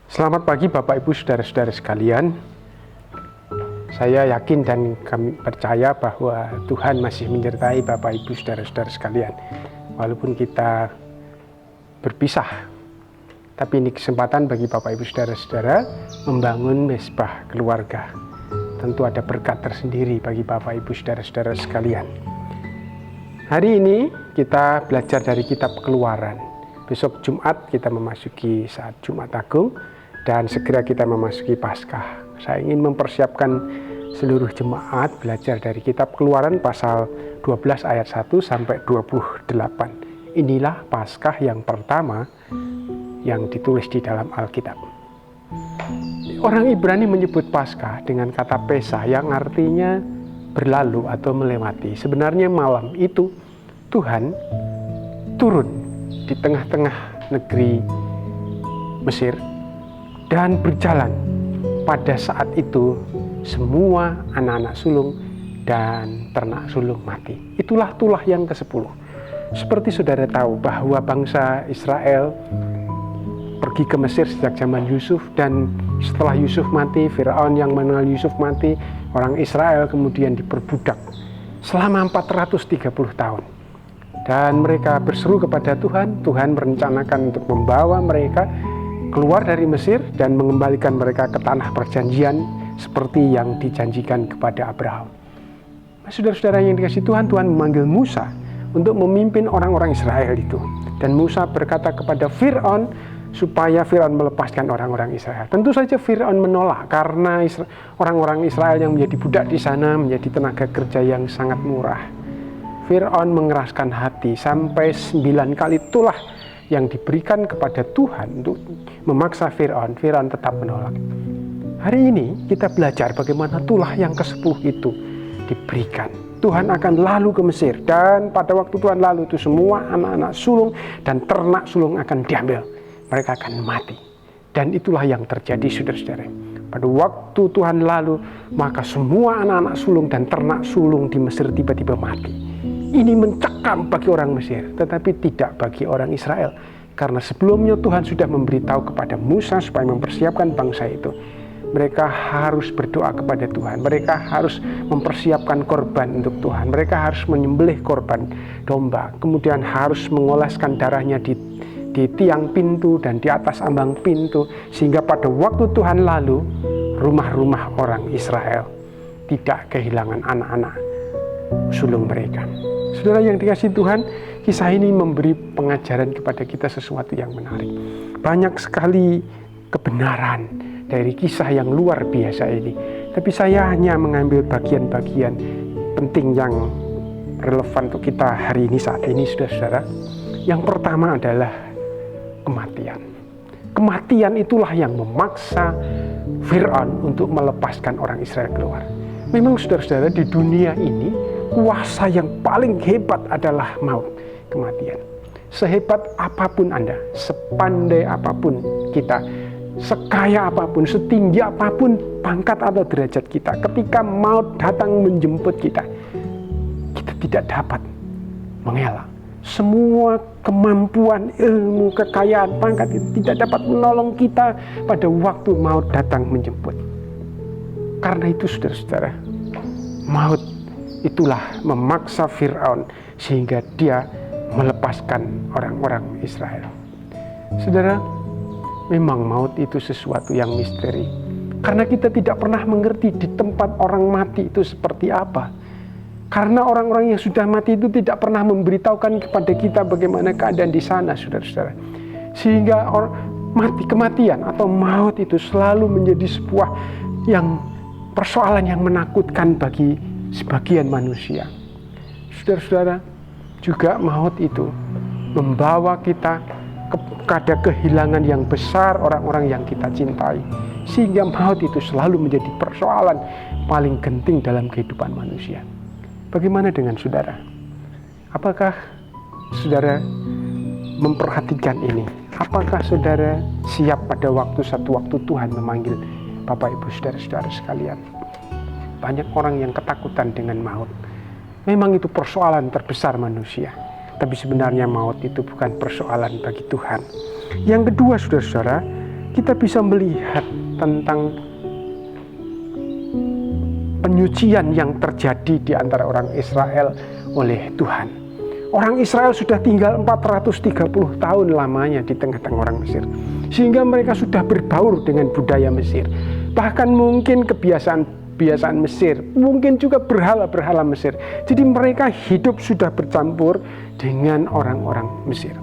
Selamat pagi Bapak Ibu Saudara-saudara sekalian. Saya yakin dan kami percaya bahwa Tuhan masih menyertai Bapak Ibu Saudara-saudara sekalian. Walaupun kita berpisah, tapi ini kesempatan bagi Bapak Ibu Saudara-saudara membangun mesbah keluarga. Tentu ada berkat tersendiri bagi Bapak Ibu Saudara-saudara sekalian. Hari ini kita belajar dari kitab Keluaran. Besok Jumat kita memasuki saat Jumat Agung dan segera kita memasuki Paskah. Saya ingin mempersiapkan seluruh jemaat belajar dari kitab Keluaran pasal 12 ayat 1 sampai 28. Inilah Paskah yang pertama yang ditulis di dalam Alkitab. Orang Ibrani menyebut Paskah dengan kata Pesah yang artinya berlalu atau melewati. Sebenarnya malam itu Tuhan turun di tengah-tengah negeri Mesir dan berjalan. Pada saat itu semua anak-anak sulung dan ternak sulung mati. Itulah tulah yang ke-10. Seperti saudara tahu bahwa bangsa Israel pergi ke Mesir sejak zaman Yusuf, dan setelah Yusuf mati, Firaun yang mengenal Yusuf mati, orang Israel kemudian diperbudak selama 430 tahun. Dan mereka berseru kepada Tuhan. Tuhan merencanakan untuk membawa mereka keluar dari Mesir dan mengembalikan mereka ke tanah perjanjian seperti yang dijanjikan kepada Abraham. Saudara-saudara yang dikasihi Tuhan, Tuhan memanggil Musa untuk memimpin orang-orang Israel itu. Dan Musa berkata kepada Firaun supaya Firaun melepaskan orang-orang Israel. Tentu saja Firaun menolak karena orang-orang Israel yang menjadi budak di sana menjadi tenaga kerja yang sangat murah. Firaun mengeraskan hati sampai 9 kali tulah yang diberikan kepada Tuhan untuk memaksa Firaun. Firaun tetap menolak. Hari ini kita belajar bagaimana tulah yang ke-10 itu diberikan. Tuhan akan lalu ke Mesir, dan pada waktu Tuhan lalu itu semua anak-anak sulung dan ternak sulung akan diambil. Mereka akan mati. Dan itulah yang terjadi, saudara-saudara. Pada waktu Tuhan lalu, maka semua anak-anak sulung dan ternak sulung di Mesir tiba-tiba mati. Ini mencekam bagi orang Mesir, tetapi tidak bagi orang Israel. Karena sebelumnya Tuhan sudah memberitahu kepada Musa supaya mempersiapkan bangsa itu. Mereka harus berdoa kepada Tuhan. Mereka harus mempersiapkan korban untuk Tuhan. Mereka harus menyembelih korban domba. Kemudian harus mengoleskan darahnya di tiang pintu dan di atas ambang pintu. Sehingga pada waktu Tuhan lalu, rumah-rumah orang Israel tidak kehilangan anak-anak sulung mereka. Saudara yang dikasihi Tuhan, kisah ini memberi pengajaran kepada kita sesuatu yang menarik. Banyak sekali kebenaran dari kisah yang luar biasa ini. Tapi saya hanya mengambil bagian-bagian penting yang relevan untuk kita hari ini, saat ini, saudara-saudara. Yang pertama adalah kematian. Kematian itulah yang memaksa Firaun untuk melepaskan orang Israel keluar. Memang saudara-saudara, di dunia ini kuasa yang paling hebat adalah maut, kematian. Sehebat apapun Anda, sepandai apapun kita, sekaya apapun, setinggi apapun pangkat atau derajat kita, ketika maut datang menjemput kita, kita tidak dapat mengelak. Semua kemampuan, ilmu, kekayaan, pangkat itu tidak dapat menolong kita pada waktu maut datang menjemput. Karena itu saudara-saudara, maut itulah memaksa Firaun sehingga dia melepaskan orang-orang Israel. Saudara, memang maut itu sesuatu yang misteri. Karena kita tidak pernah mengerti di tempat orang mati itu seperti apa. Karena orang-orang yang sudah mati itu tidak pernah memberitahukan kepada kita bagaimana keadaan di sana, saudara-saudara. Sehingga kematian atau maut itu selalu menjadi sebuah persoalan yang menakutkan bagi sebagian manusia. Saudara-saudara, juga maut itu membawa kita kepada kehilangan yang besar orang-orang yang kita cintai. Sehingga maut itu selalu menjadi persoalan paling genting dalam kehidupan manusia. Bagaimana dengan saudara? Apakah saudara memperhatikan ini? Apakah saudara siap pada satu waktu Tuhan memanggil Bapak Ibu saudara-saudara sekalian? Banyak orang yang ketakutan dengan maut. Memang itu persoalan terbesar manusia. Tapi sebenarnya maut itu bukan persoalan bagi Tuhan. Yang kedua, saudara-saudara, kita bisa melihat tentang penyucian yang terjadi di antara orang Israel oleh Tuhan. Orang Israel sudah tinggal 430 tahun lamanya di tengah-tengah orang Mesir, sehingga mereka sudah berbaur dengan budaya Mesir. Bahkan mungkin kebiasaan Mesir, mungkin juga berhala-berhala Mesir. Jadi mereka hidup sudah bercampur dengan orang-orang Mesir.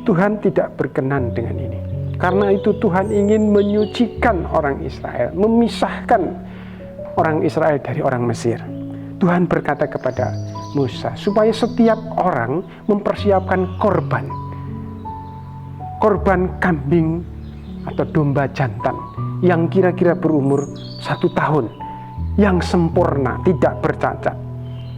Tuhan tidak berkenan dengan ini. Karena itu Tuhan ingin menyucikan orang Israel, memisahkan orang Israel dari orang Mesir. Tuhan berkata kepada Musa supaya setiap orang mempersiapkan korban kambing atau domba jantan yang kira-kira berumur 1 tahun, yang sempurna, tidak bercacat.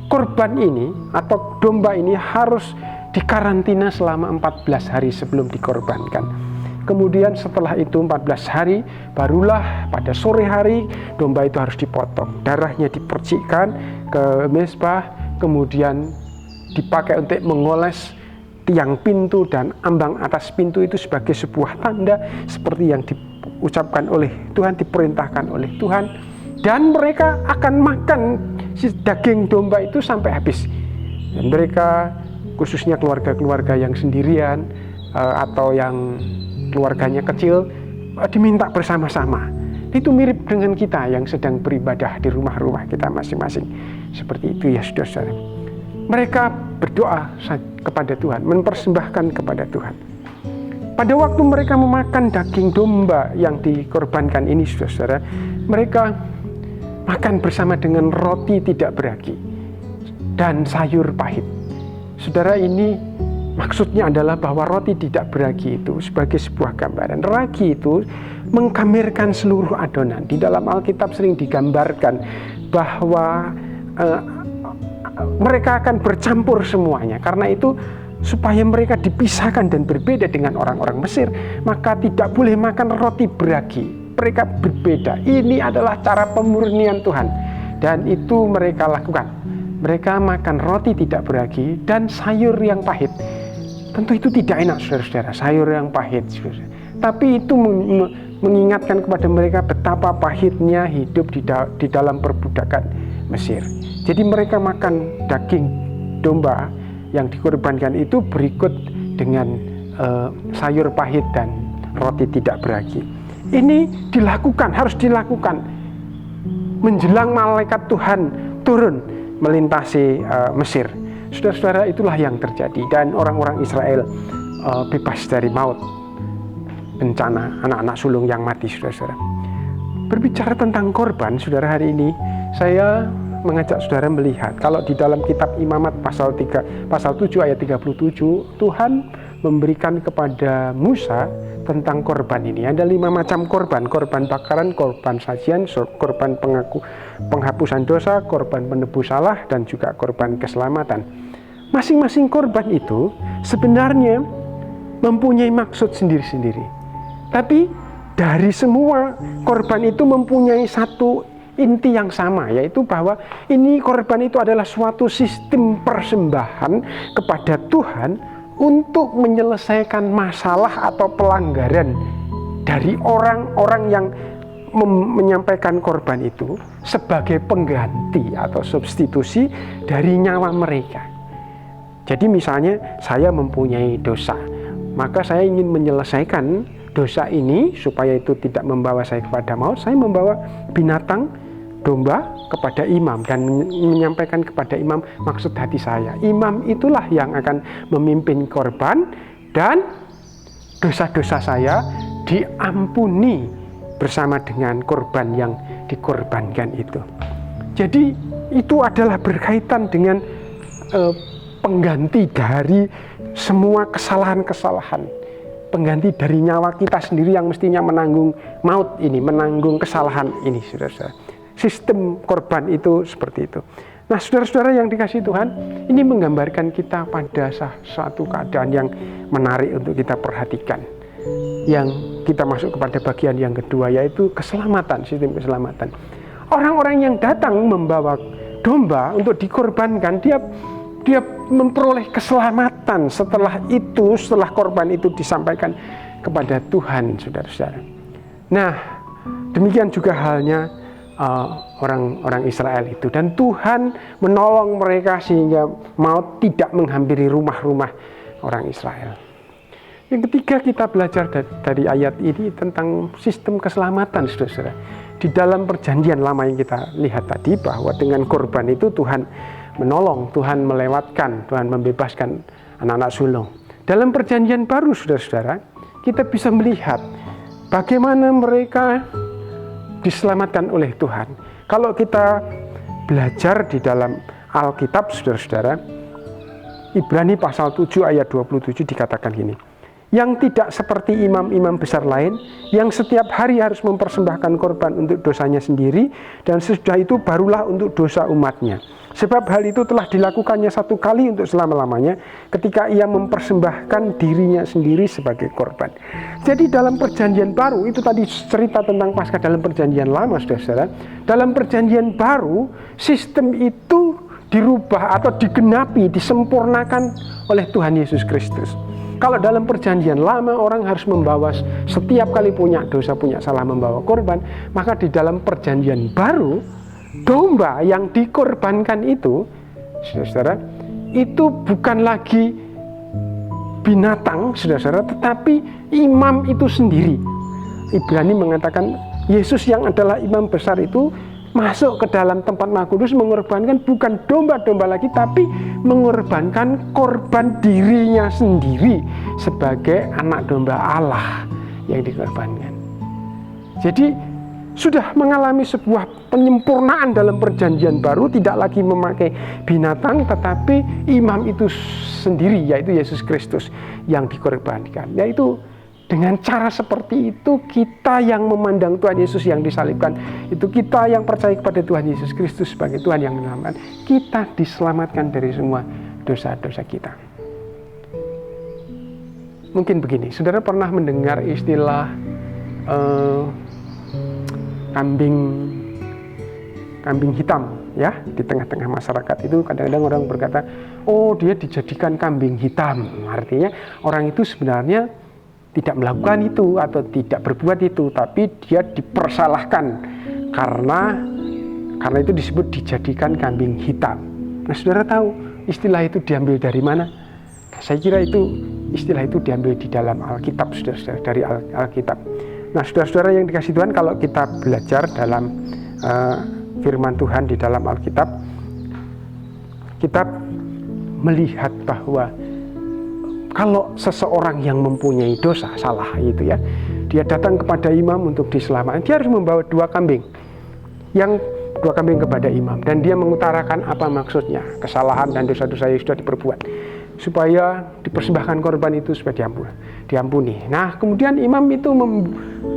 Korban ini atau domba ini harus dikarantina selama 14 hari sebelum dikorbankan. Kemudian setelah itu 14 hari, barulah pada sore hari domba itu harus dipotong. Darahnya dipercikkan ke mezbah, kemudian dipakai untuk mengoles tiang pintu dan ambang atas pintu itu sebagai sebuah tanda seperti yang diucapkan oleh Tuhan, diperintahkan oleh Tuhan. Dan mereka akan makan daging domba itu sampai habis. Dan mereka, khususnya keluarga-keluarga yang sendirian atau yang keluarganya kecil, diminta bersama-sama. Itu mirip dengan kita yang sedang beribadah di rumah-rumah kita masing-masing. Seperti itu ya saudara-saudara. Mereka berdoa kepada Tuhan, mempersembahkan kepada Tuhan. Pada waktu mereka memakan daging domba yang dikorbankan ini saudara-saudara, mereka makan bersama dengan roti tidak beragi dan sayur pahit. Saudara, ini maksudnya adalah bahwa roti tidak beragi itu sebagai sebuah gambaran. Ragi itu menggambarkan seluruh adonan. Di dalam Alkitab sering digambarkan bahwa mereka akan bercampur semuanya. Karena itu supaya mereka dipisahkan dan berbeda dengan orang-orang Mesir, maka tidak boleh makan roti beragi. Mereka berbeda. Ini adalah cara pemurnian Tuhan, dan itu mereka lakukan. Mereka makan roti tidak beragi dan sayur yang pahit. Tentu itu tidak enak saudara-saudara, sayur yang pahit saudara. Tapi itu mengingatkan kepada mereka betapa pahitnya hidup di dalam perbudakan Mesir. Jadi mereka makan daging domba yang dikorbankan itu berikut dengan sayur pahit dan roti tidak beragi. Ini dilakukan, harus dilakukan menjelang malaikat Tuhan turun melintasi Mesir. Saudara-saudara, itulah yang terjadi, dan orang-orang Israel bebas dari maut, bencana anak-anak sulung yang mati. Saudara-saudara, berbicara tentang korban, saudara, hari ini saya mengajak saudara melihat kalau di dalam kitab Imamat pasal 7 ayat 37, Tuhan memberikan kepada Musa tentang korban ini. Ada 5 macam korban: korban bakaran, korban sajian, korban penghapusan dosa, korban penebus salah, dan juga korban keselamatan. Masing-masing korban itu sebenarnya mempunyai maksud sendiri-sendiri. Tapi dari semua korban itu mempunyai satu inti yang sama, yaitu bahwa ini korban itu adalah suatu sistem persembahan kepada Tuhan untuk menyelesaikan masalah atau pelanggaran dari orang-orang yang menyampaikan korban itu sebagai pengganti atau substitusi dari nyawa mereka. Jadi misalnya saya mempunyai dosa, maka saya ingin menyelesaikan dosa ini supaya itu tidak membawa saya kepada maut. Saya membawa binatang domba kepada imam dan menyampaikan kepada imam maksud hati saya. Imam itulah yang akan memimpin korban, dan dosa-dosa saya diampuni bersama dengan korban yang dikorbankan itu. Jadi itu adalah berkaitan dengan pengganti dari semua kesalahan-kesalahan, pengganti dari nyawa kita sendiri yang mestinya menanggung maut ini, menanggung kesalahan ini, saudara-saudara. Sistem korban itu seperti itu. Nah, saudara-saudara yang dikasihi Tuhan, ini menggambarkan kita pada satu keadaan yang menarik untuk kita perhatikan. Yang kita masuk kepada bagian yang kedua, yaitu keselamatan, sistem keselamatan. Orang-orang yang datang membawa domba untuk dikorbankan, dia memperoleh keselamatan setelah korban itu disampaikan kepada Tuhan, saudara-saudara. Nah, demikian juga halnya orang Israel itu, dan Tuhan menolong mereka sehingga maut tidak menghampiri rumah-rumah orang Israel. Yang ketiga, kita belajar dari ayat ini tentang sistem keselamatan, saudara-saudara. Di dalam perjanjian lama yang kita lihat tadi, bahwa dengan korban itu Tuhan menolong, Tuhan melewatkan, Tuhan membebaskan anak-anak sulung. Dalam perjanjian baru, saudara-saudara, kita bisa melihat bagaimana mereka diselamatkan oleh Tuhan. Kalau kita belajar di dalam Alkitab, saudara-saudara, Ibrani pasal 7 ayat 27 dikatakan gini, yang tidak seperti imam-imam besar lain, yang setiap hari harus mempersembahkan korban untuk dosanya sendiri, dan sesudah itu barulah untuk dosa umatnya. Sebab hal itu telah dilakukannya satu kali untuk selama-lamanya, ketika ia mempersembahkan dirinya sendiri sebagai korban. Jadi dalam perjanjian baru, itu tadi cerita tentang Paskah dalam perjanjian lama, saudara-saudara. Dalam perjanjian baru, sistem itu dirubah atau digenapi, disempurnakan oleh Tuhan Yesus Kristus. Kalau dalam perjanjian lama orang harus membawa, setiap kali punya dosa, punya salah, membawa korban, maka di dalam perjanjian baru, domba yang dikorbankan itu, saudara-saudara, itu bukan lagi binatang, saudara-saudara, tetapi imam itu sendiri. Ibrani mengatakan Yesus yang adalah imam besar itu masuk ke dalam tempat Maha Kudus, mengorbankan bukan domba-domba lagi, tapi mengorbankan korban dirinya sendiri sebagai anak domba Allah yang dikorbankan. Jadi sudah mengalami sebuah penyempurnaan dalam perjanjian baru, tidak lagi memakai binatang, tetapi imam itu sendiri, yaitu Yesus Kristus yang dikorbankan. Yaitu dengan cara seperti itu, kita yang memandang Tuhan Yesus yang disalibkan, itu kita yang percaya kepada Tuhan Yesus Kristus sebagai Tuhan yang menyelamatkan, kita diselamatkan dari semua dosa-dosa kita. Mungkin begini, saudara pernah mendengar istilah kambing hitam, ya, di tengah-tengah masyarakat itu kadang-kadang orang berkata, oh dia dijadikan kambing hitam, artinya orang itu sebenarnya tidak melakukan itu atau tidak berbuat itu, tapi dia dipersalahkan karena itu disebut dijadikan kambing hitam. Nah, saudara tahu istilah itu diambil dari mana? Nah, saya kira itu istilah itu diambil di dalam Alkitab, saudara-saudara, dari Alkitab. Nah, saudara-saudara yang dikasih Tuhan, kalau kita belajar dalam firman Tuhan di dalam Alkitab, kita melihat bahwa kalau seseorang yang mempunyai dosa, salah itu ya, dia datang kepada imam untuk diselamatkan, dia harus membawa dua kambing kepada imam, dan dia mengutarakan apa maksudnya, kesalahan dan dosa-dosa yang sudah diperbuat, supaya dipersembahkan korban itu supaya diampuni. Nah, kemudian imam itu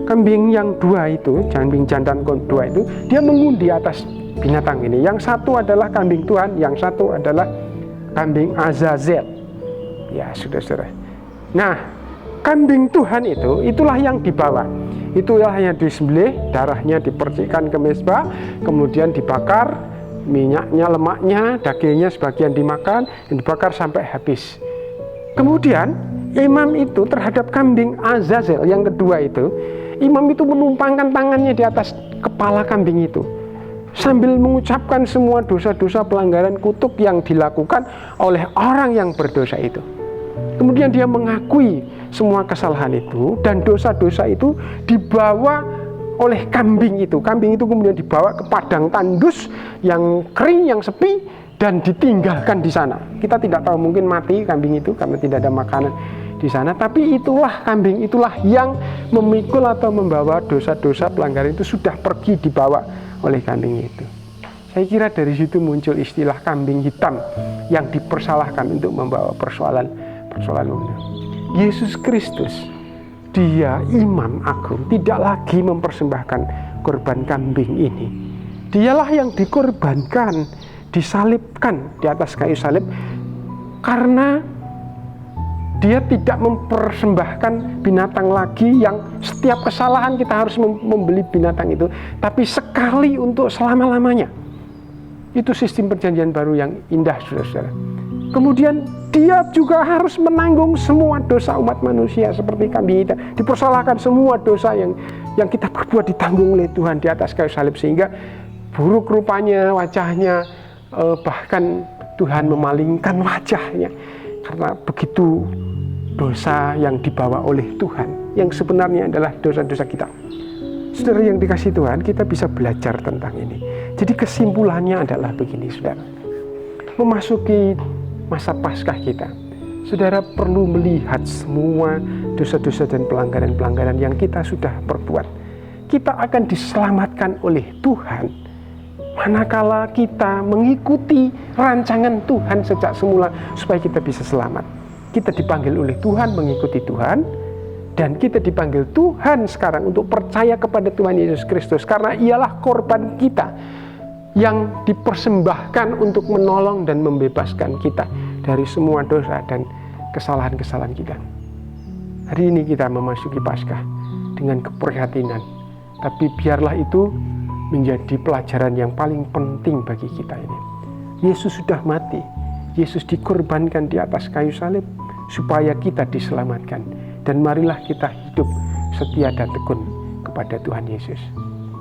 kambing yang dua itu, kambing jantan dua itu, dia mengundi atas binatang ini. Yang satu adalah kambing Tuhan, yang satu adalah kambing Azazel. Ya, saudara-saudara. Nah, kambing Tuhan itu, itulah yang dibawa. Itulah yang disembelih, darahnya dipercikkan ke mezbah, kemudian dibakar, minyaknya, lemaknya, dagingnya sebagian dimakan, dan dibakar sampai habis. Kemudian, imam itu terhadap kambing Azazel yang kedua itu, imam itu menumpangkan tangannya di atas kepala kambing itu, sambil mengucapkan semua dosa-dosa pelanggaran kutuk yang dilakukan oleh orang yang berdosa itu. Kemudian dia mengakui semua kesalahan itu, dan dosa-dosa itu dibawa oleh kambing itu. Kambing itu kemudian dibawa ke padang tandus yang kering, yang sepi, dan ditinggalkan di sana. Kita tidak tahu, mungkin mati kambing itu karena tidak ada makanan di sana. Tapi itulah kambing, itulah yang memikul atau membawa dosa-dosa pelanggaran itu, sudah pergi dibawa oleh kambing itu. Saya kira dari situ muncul istilah kambing hitam yang dipersalahkan untuk membawa persoalan umum. Yesus Kristus, dia imam agung, tidak lagi mempersembahkan korban kambing ini. Dialah yang dikorbankan, disalibkan di atas kayu salib, karena dia tidak mempersembahkan binatang lagi yang setiap kesalahan kita harus membeli binatang itu, tapi sekali untuk selama-lamanya. Itu sistem perjanjian baru yang indah, saudara-saudara. Kemudian dia juga harus menanggung semua dosa umat manusia seperti kami. Dipersalahkan semua dosa yang kita perbuat ditanggung oleh Tuhan di atas kayu salib, sehingga buruk rupanya wajahnya, bahkan Tuhan memalingkan wajahnya karena begitu dosa yang dibawa oleh Tuhan, yang sebenarnya adalah dosa-dosa kita. Saudara yang dikasihi Tuhan, kita bisa belajar tentang ini. Jadi kesimpulannya adalah begini, saudara. Memasuki masa Paskah kita, saudara perlu melihat semua dosa-dosa dan pelanggaran-pelanggaran yang kita sudah perbuat. Kita akan diselamatkan oleh Tuhan manakala kita mengikuti rancangan Tuhan sejak semula supaya kita bisa selamat. Kita dipanggil oleh Tuhan mengikuti Tuhan, dan kita dipanggil Tuhan sekarang untuk percaya kepada Tuhan Yesus Kristus, karena ialah korban kita yang dipersembahkan untuk menolong dan membebaskan kita dari semua dosa dan kesalahan-kesalahan kita. Hari ini kita memasuki Paskah dengan keprihatinan, tapi biarlah itu menjadi pelajaran yang paling penting bagi kita ini. Yesus sudah mati, Yesus dikorbankan di atas kayu salib supaya kita diselamatkan, dan marilah kita hidup setia dan tekun kepada Tuhan Yesus.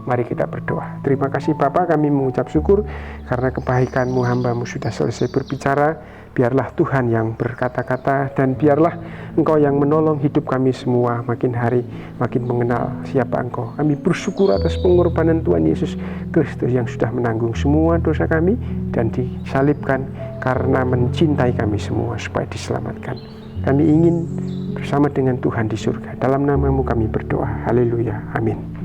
Mari kita berdoa. Terima kasih Bapa, kami mengucap syukur karena kebaikan-Mu, hamba-Mu sudah selesai berbicara. Biarlah Tuhan yang berkata-kata, dan biarlah Engkau yang menolong hidup kami semua makin hari makin mengenal siapa Engkau. Kami bersyukur atas pengorbanan Tuhan Yesus Kristus yang sudah menanggung semua dosa kami dan disalibkan karena mencintai kami semua supaya diselamatkan. Kami ingin bersama dengan Tuhan di surga. Dalam nama-Mu kami berdoa. Haleluya. Amin.